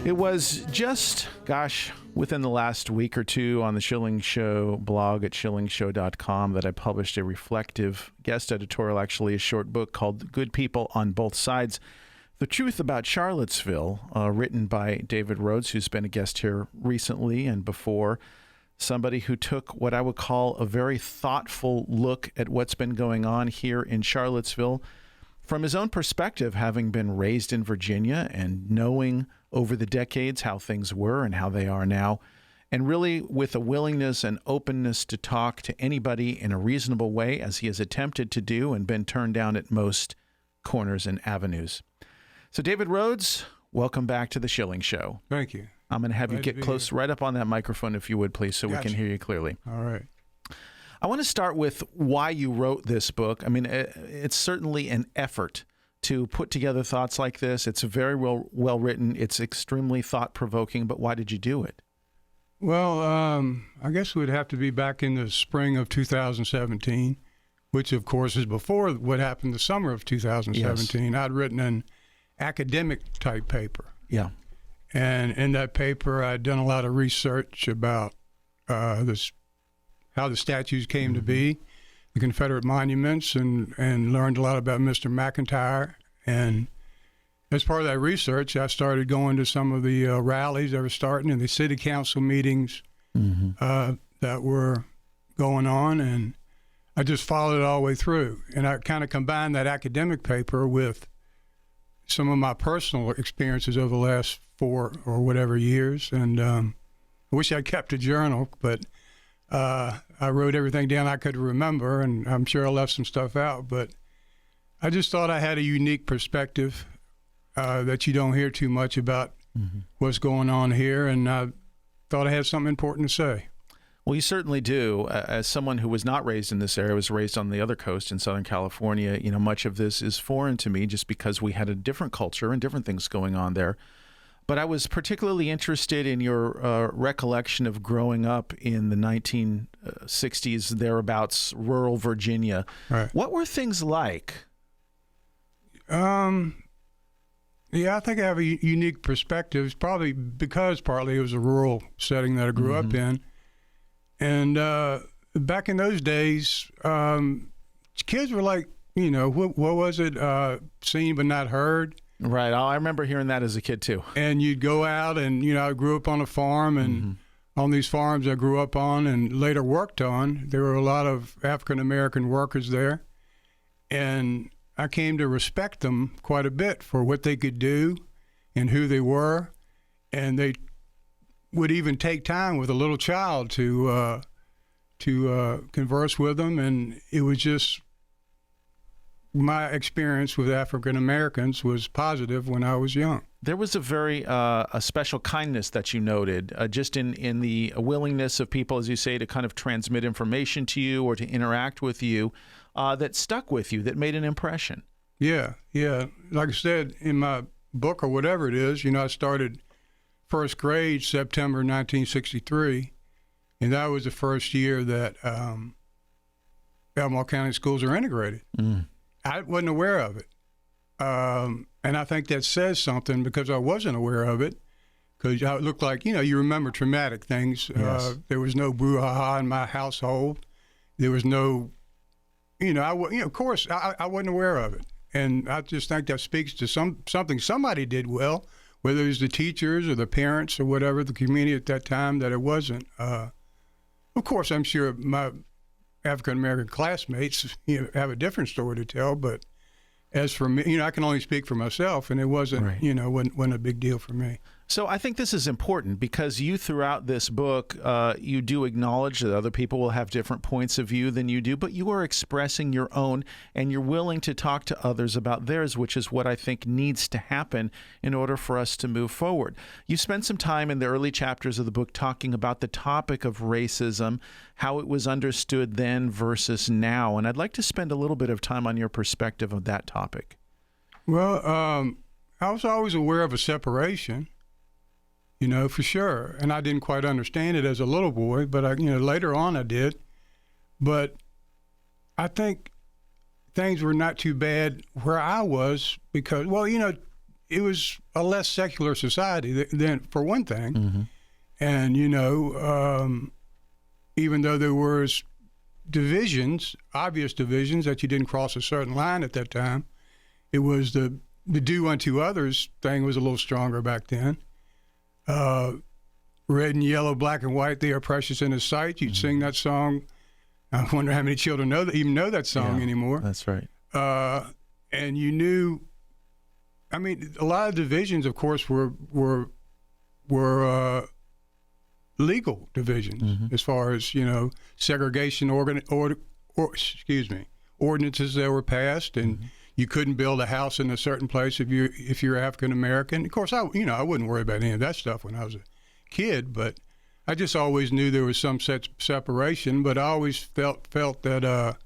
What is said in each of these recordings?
It was just, within the last week or two on the Schilling Show blog at schillingshow.com that I published a reflective guest editorial, actually a short book called Good People on Both Sides. The Truth About Charlottesville, written by David Rhodes, who's been a guest here recently and before. Somebody who took what I would call a very thoughtful look at what's been going on here in Charlottesville from his own perspective, having been raised in Virginia and knowing over the decades how things were and how they are now, and really with a willingness and openness to talk to anybody in a reasonable way, as he has attempted to do and been turned down at most corners and avenues. So David Rhodes, welcome back to the Schilling Show. Thank you. I'm going to have you get close right up on that microphone, if you would, please, so we can hear you clearly. All right. I want to start with why you wrote this book. I mean, it's certainly an effort to put together thoughts like this. It's very well written. It's extremely thought-provoking, but why did you do it? Well, I guess we'd have to be back in the spring of 2017, which, of course, is before what happened the summer of 2017. Yes. I'd written an academic-type paper. Yeah. And in that paper, I'd done a lot of research about how the statues came to be, the Confederate monuments, and learned a lot about Mr. McIntyre. And as part of that research, I started going to some of the rallies that were starting and the city council meetings that were going on, and I just followed it all the way through. And I kind of combined that academic paper with some of my personal experiences over the last 4 or whatever years. And I wish I'd kept a journal, but I wrote everything down I could remember, and I'm sure I left some stuff out. But I just thought I had a unique perspective that you don't hear too much about what's going on here, and I thought I had something important to say. Well, you certainly do. As someone who was not raised in this area, was raised on the other coast in Southern California, you know, much of this is foreign to me just because we had a different culture and different things going on there. But I was particularly interested in your recollection of growing up in the 1960s, thereabouts, rural Virginia. Right. What were things like? Yeah, I think I have a unique perspective, probably because partly it was a rural setting that I grew up in. And back in those days, kids were like, you know, what was it? Seen but not heard. Right. I remember hearing that as a kid, too. And you'd go out and, you know, I grew up on a farm, and on these farms I grew up on and later worked on, there were a lot of African-American workers there. And I came to respect them quite a bit for what they could do and who they were. And they would even take time with a little child to converse with them. And it was just, my experience with African Americans was positive when I was young. There was a very a special kindness that you noted, just in the willingness of people, as you say, to kind of transmit information to you or to interact with you, that stuck with you, that made an impression. Yeah. Like I said, in my book or whatever it is, you know, I started first grade September 1963, and that was the first year that Albemarle County schools are integrated. I wasn't aware of it. And I think that says something because I wasn't aware of it, because it looked like, you know, you remember traumatic things. Yes. There was no brouhaha in my household. There was no, of course, I wasn't aware of it. And I just think that speaks to something somebody did well, whether it was the teachers or the parents or whatever, the community at that time, that it wasn't. Of course, I'm sure my African-American classmates, you know, have a different story to tell, but as for me, you know, I can only speak for myself, and it wasn't, right. You know, wasn't a big deal for me. So I think this is important because you, throughout this book, you do acknowledge that other people will have different points of view than you do, but you are expressing your own, and you're willing to talk to others about theirs, which is what I think needs to happen in order for us to move forward. You spent some time in the early chapters of the book talking about the topic of racism, how it was understood then versus now, and I'd like to spend a little bit of time on your perspective of that topic. Well, I was always aware of a separation. You know, for sure. And I didn't quite understand it as a little boy, but later on I did. But I think things were not too bad where I was because, well, you know, it was a less secular society than for one thing. And, even though there was divisions, obvious divisions, that you didn't cross a certain line at that time, it was the do unto others thing was a little stronger back then. Red and yellow, black and white, they are precious in His sight. You'd sing that song. I wonder how many children even know that song anymore. That's right. And you knew, I mean, a lot of divisions, of course, were legal divisions, as far as, segregation ordinances that were passed, and you couldn't build a house in a certain place if you're African American. Of course, I wouldn't worry about any of that stuff when I was a kid, but I just always knew there was some separation. But I always felt that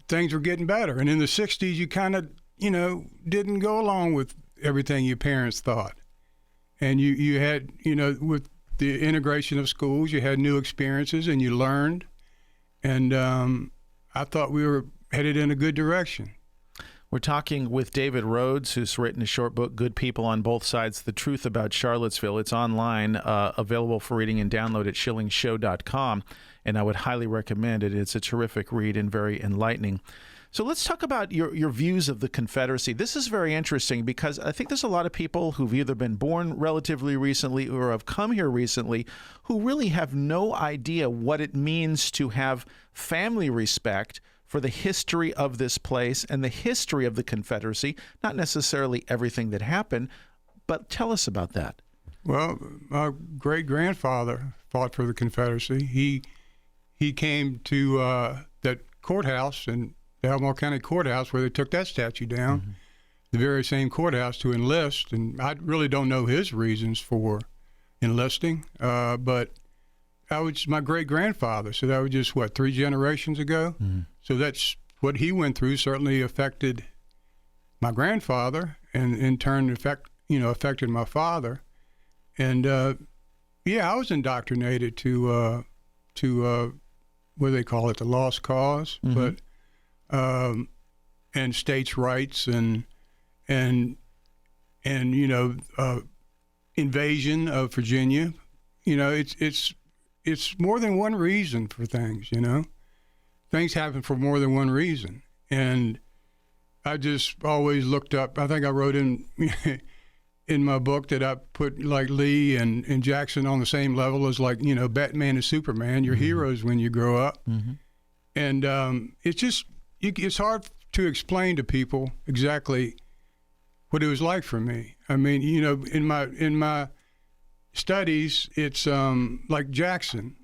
things were getting better. And in the 60s, you kind of, didn't go along with everything your parents thought. And you had, with the integration of schools, you had new experiences and you learned. And I thought we were headed in a good direction. We're talking with David Rhodes, who's written a short book, Good People on Both Sides, The Truth About Charlottesville. It's online, available for reading and download at schillingshow.com, and I would highly recommend it. It's a terrific read and very enlightening. So let's talk about your views of the Confederacy. This is very interesting because I think there's a lot of people who've either been born relatively recently or have come here recently who really have no idea what it means to have family respect for the history of this place and the history of the Confederacy, not necessarily everything that happened, but tell us about that. Well, my great-grandfather fought for the Confederacy. He came to that courthouse in the Albemarle County Courthouse where they took that statue down, the very same courthouse, to enlist. And I really don't know his reasons for enlisting, but I was my great-grandfather, so that was just, 3 generations ago? So that's what he went through certainly affected my grandfather, and in turn affected my father. And I was indoctrinated to what do they call it, the lost cause, but and states' rights and invasion of Virginia. It's more than one reason for things. Things happen for more than one reason. And I just always looked up. I think I wrote in my book that I put like Lee and Jackson on the same level as Batman and Superman, your heroes when you grow up. And it's hard to explain to people exactly what it was like for me. I mean, in my studies, it's like Jackson.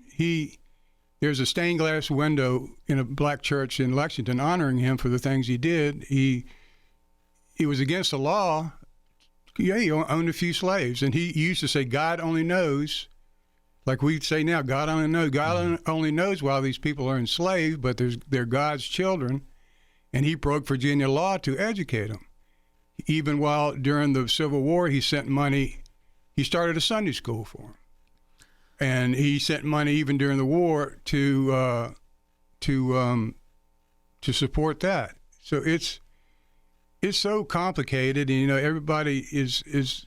There's a stained glass window in a black church in Lexington honoring him for the things he did. It was against the law. Yeah, he owned a few slaves, and he used to say, "God only knows," like we say now, "God only knows." God only knows why these people are enslaved, but they're God's children, and he broke Virginia law to educate them. Even while during the Civil War, he sent money. He started a Sunday school for them. And he sent money even during the war to support that. So it's so complicated, and everybody is.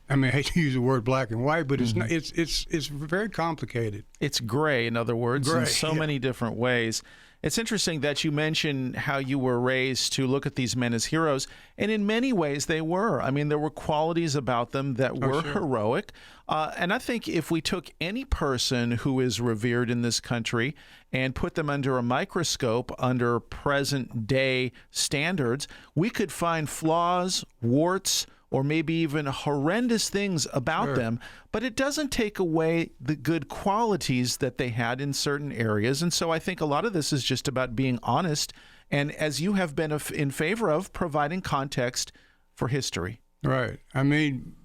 I mean, I hate to use the word black and white, but it's not. It's very complicated. It's gray, in other words, gray, in so many different ways. It's interesting that you mentioned how you were raised to look at these men as heroes, and in many ways they were. I mean, there were qualities about them that were heroic, and I think if we took any person who is revered in this country and put them under a microscope under present-day standards, we could find flaws, warts, or maybe even horrendous things about them, but it doesn't take away the good qualities that they had in certain areas. And so I think a lot of this is just about being honest, and as you have been in favor of, providing context for history. Right. I mean,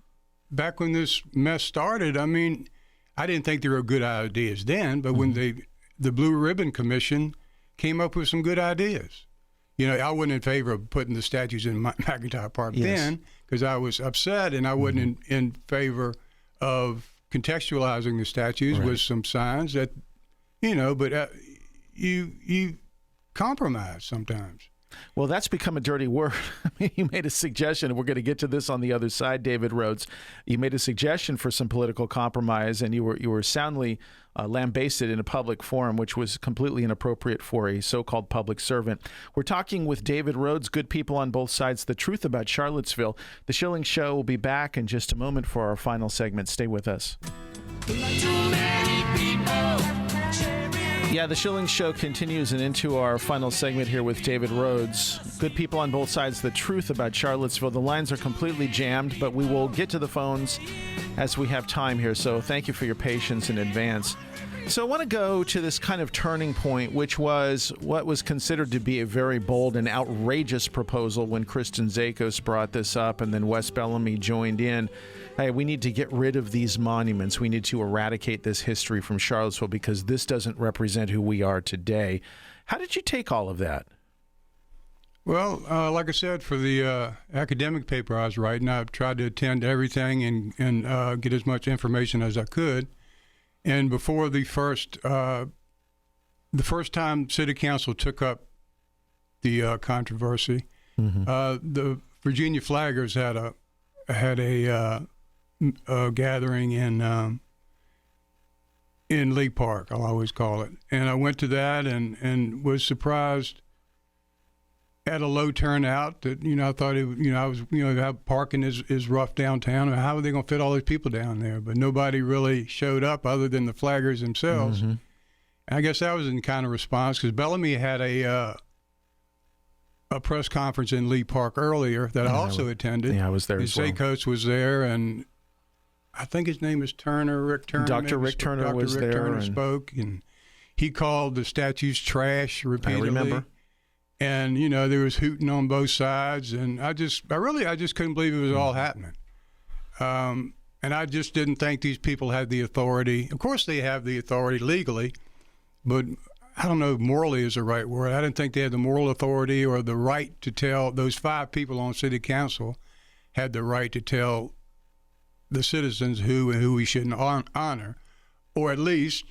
back when this mess started, I mean, I didn't think there were good ideas then, but when the Blue Ribbon Commission came up with some good ideas. I wasn't in favor of putting the statues in McIntyre Park then, because I was upset, and I wasn't in favor of contextualizing the statues with some signs that, but you compromise sometimes. Well, that's become a dirty word. I mean, you made a suggestion, and we're going to get to this on the other side, David Rhodes. You made a suggestion for some political compromise, and you were soundly lambasted in a public forum, which was completely inappropriate for a so-called public servant. We're talking with David Rhodes, good people on both sides, the truth about Charlottesville. The Schilling Show will be back in just a moment for our final segment. Stay with us. Yeah, the Schilling Show continues, and into our final segment here with David Rhodes. Good people on both sides, the truth about Charlottesville. The lines are completely jammed, but we will get to the phones as we have time here, so thank you for your patience in advance. So I want to go to this kind of turning point, which was what was considered to be a very bold and outrageous proposal when Kristen Zakos brought this up, and then Wes Bellamy joined in. Hey, we need to get rid of these monuments. We need to eradicate this history from Charlottesville because this doesn't represent who we are today. How did you take all of that? Well, like I said, for the academic paper I was writing, I tried to attend to everything and get as much information as I could. And before the first time City Council took up the controversy, the Virginia Flaggers had a gathering in Lee Park, I'll always call it. And I went to that and was surprised at a low turnout that, I thought parking is rough downtown. How are they going to fit all these people down there? But nobody really showed up other than the flaggers themselves. And I guess that was in kind of response because Bellamy had a press conference in Lee Park earlier that I also attended. Yeah, I was there as well. Zakos was there, and I think his name is Rick Turner. Dr. Rick Turner was there. Dr. Rick Turner spoke, and he called the statues trash repeatedly. I remember. And, there was hooting on both sides, and I just couldn't believe it was all happening. And I just didn't think these people had the authority. Of course they have the authority legally, but I don't know if morally is the right word. I didn't think they had the moral authority or the right to tell. Those 5 people on city council had the right to tell the citizens who and who we shouldn't honor, or at least,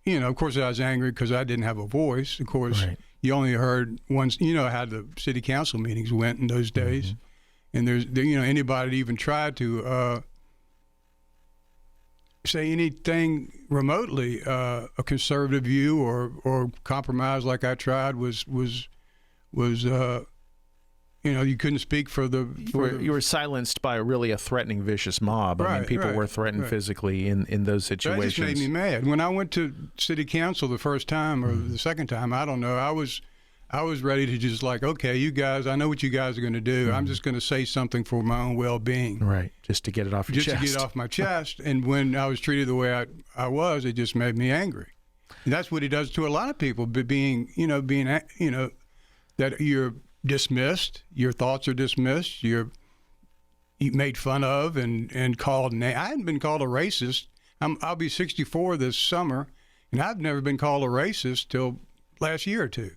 of course I was angry because I didn't have a voice. Of course, right. You only heard once, how the city council meetings went in those days. And anybody that even tried to say anything remotely a conservative view or compromise like I tried was you couldn't speak for the. You were silenced by really a threatening, vicious mob. I mean, people were threatened physically in those situations. That just made me mad. When I went to city council the first time or the second time, I don't know. I was ready to just okay, you guys, I know what you guys are going to do. I'm just going to say something for my own well-being. Right, just to get it off your chest. Just to get it off my chest. And when I was treated the way I was, it just made me angry. And that's what he does to a lot of people, being that you're dismissed, your thoughts are dismissed, you're made fun of and called I hadn't been called a racist. I'll be 64 this summer, and I've never been called a racist till last year or two.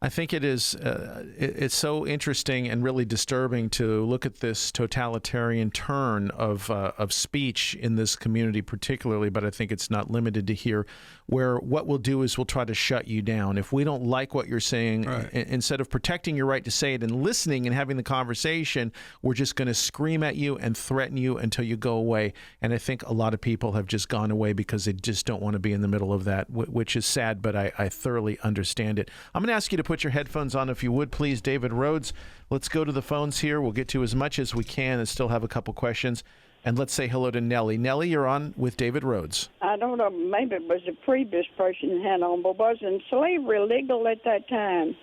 I think it is. It's so interesting and really disturbing to look at this totalitarian turn of speech in this community, particularly. But I think it's not limited to here, where what we'll do is we'll try to shut you down if we don't like what you're saying. Right. Instead of protecting your right to say it and listening and having the conversation, we're just going to scream at you and threaten you until you go away. And I think a lot of people have just gone away because they just don't want to be in the middle of that, which is sad. But I thoroughly understand it. I'm going to ask you to put your headphones on, if you would, please, David Rhodes. Let's go to the phones here. We'll get to as much as we can and still have a couple questions. And let's say hello to Nellie. Nellie, you're on with David Rhodes. I don't know, maybe it was the previous person had on, but wasn't slavery legal at that time?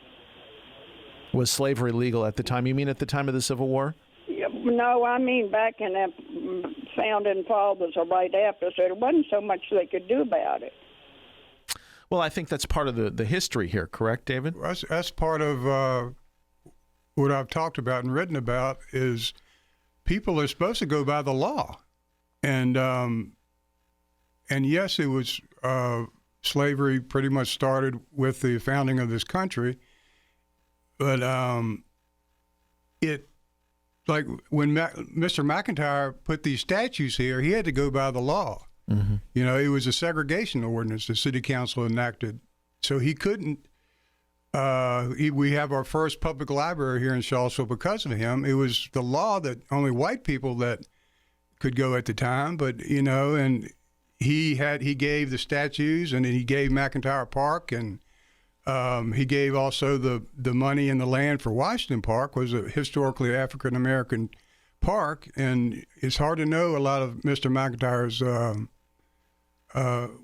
Was slavery legal at the time? You mean at the time of the Civil War? No, I mean back in the founding fathers or right after, so there wasn't so much they could do about it. Well, I think that's part of the history here, correct, David? That's part of what I've talked about and written about is people are supposed to go by the law. And yes, it was slavery pretty much started with the founding of this country. But like when Mr. McIntyre put these statues here, he had to go by the law. Mm-hmm. It was a segregation ordinance the city council enacted. So he couldn't We have our first public library here in Charlottesville because of him. It was the law that only white people that could go at the time, but and he gave the statues, and he gave McIntyre Park, and he gave also the money and the land for Washington Park, was a historically African American park, and it's hard to know a lot of Mr. McIntyre's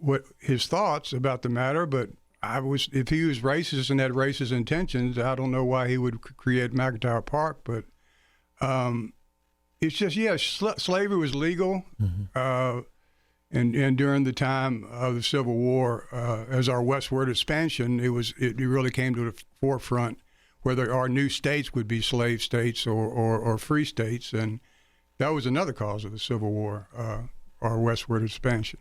what his thoughts about the matter, but if he was racist and had racist intentions, I don't know why he would create McIntyre Park, but it's just, slavery was legal, and during the time of the Civil War, as our westward expansion, it really came to the forefront, whether our new states would be slave states or free states, and that was another cause of the Civil War, our westward expansion.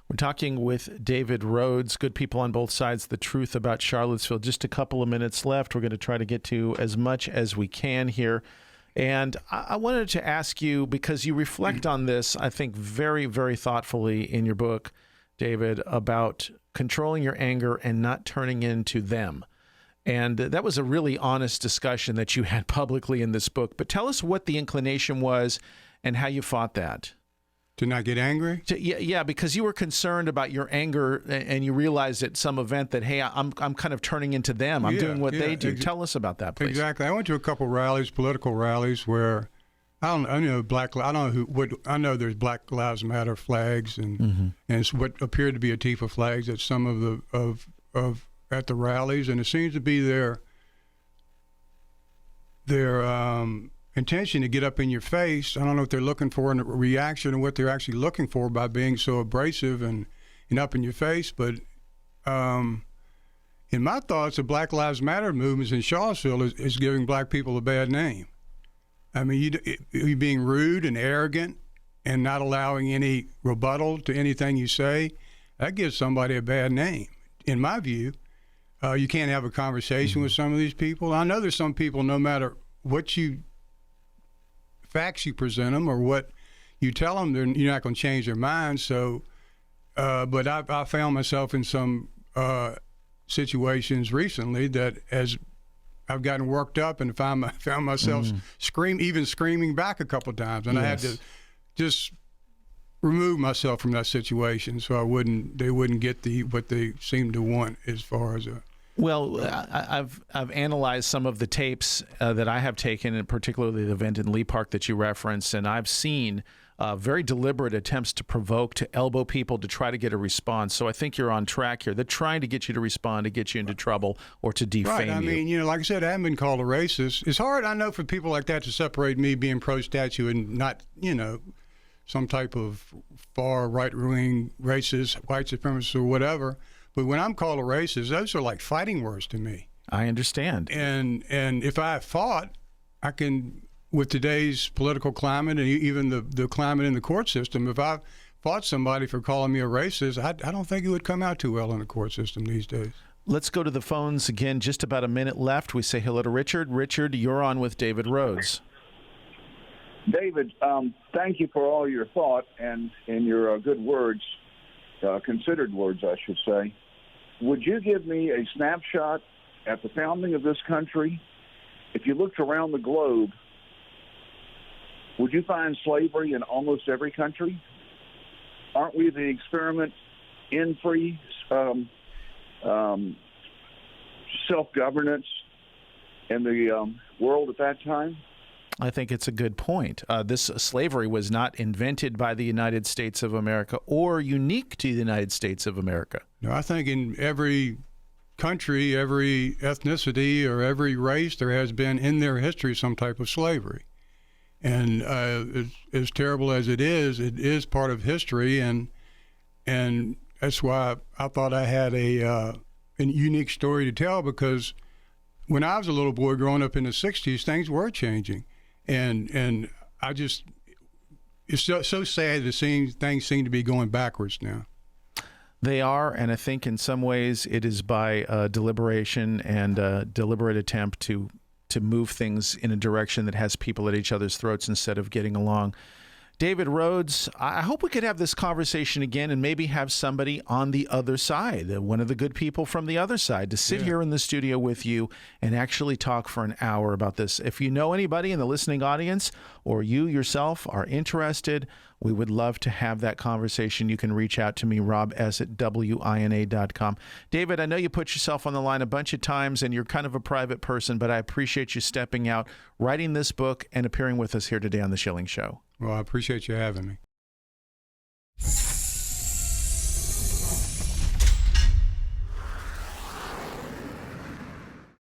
We're talking with David Rhodes, Good People on Both Sides, The Truth About Charlottesville. Just a couple of minutes left. We're going to try to get to as much as we can here. And I wanted to ask you, because you reflect on this, I think, very, very thoughtfully in your book, David, about controlling your anger and not turning into them. And that was a really honest discussion that you had publicly in this book. But tell us what the inclination was and how you fought that. To not get angry? Yeah, because you were concerned about your anger, and you realized at some event that, hey, I'm kind of turning into them. I'm doing what they do. Tell us about that, please. Exactly. I went to a couple rallies, political rallies, where I know there's Black Lives Matter flags and it's what appeared to be a Antifa flags at some of at the rallies, and it seems to be their intention to get up in your face. I don't know what they're looking for in a reaction or what they're actually looking for by being so abrasive and up in your face. But in my thoughts, the Black Lives Matter movements in Charlottesville is giving black people a bad name. I mean, you being rude and arrogant and not allowing any rebuttal to anything you say, that gives somebody a bad name, in my view. You can't have a conversation with some of these people. I know there's some people, no matter what facts you present them or what you tell them, you're not going to change their minds. So, but I found myself in some situations recently that as I've gotten worked up and found myself screaming back a couple of times, and I had to just remove myself from that situation so they wouldn't get what they seem to want as far as a. Well, I've analyzed some of the tapes that I have taken, and particularly the event in Lee Park that you referenced, and I've seen very deliberate attempts to provoke, to elbow people, to try to get a response. So I think you're on track here. They're trying to get you to respond, to get you into trouble, or to defame you. Right. I mean, like I said, I haven't been called a racist. It's hard, I know, for people like that to separate me being pro-statue and not, some type of far right-wing racist, white supremacist or whatever. But when I'm called a racist, those are like fighting words to me. I understand. And if I fought, I can, with today's political climate and even the climate in the court system, if I fought somebody for calling me a racist, I don't think it would come out too well in the court system these days. Let's go to the phones again. Just about a minute left. We say hello to Richard. Richard, you're on with David Rhodes. David, thank you for all your thought and your good words, considered words, I should say. Would you give me a snapshot at the founding of this country? If you looked around the globe, would you find slavery in almost every country? Aren't we the experiment in free self-governance in the world at that time? I think it's a good point. This slavery was not invented by the United States of America or unique to the United States of America. No, I think in every country, every ethnicity, or every race, there has been in their history some type of slavery. And as terrible as it is part of history, and that's why I thought I had a unique story to tell, because when I was a little boy growing up in the 60s, things were changing. And I just, it's so sad to see things seem to be going backwards now. They are, and I think in some ways it is by deliberation and a deliberate attempt to move things in a direction that has people at each other's throats instead of getting along. David Rhodes, I hope we could have this conversation again and maybe have somebody on the other side, one of the good people from the other side, to sit here in the studio with you and actually talk for an hour about this. If you know anybody in the listening audience or you yourself are interested, we would love to have that conversation. You can reach out to me, robs@wina.com. David, I know you put yourself on the line a bunch of times and you're kind of a private person, but I appreciate you stepping out, writing this book, and appearing with us here today on The Schilling Show. Well, I appreciate you having me.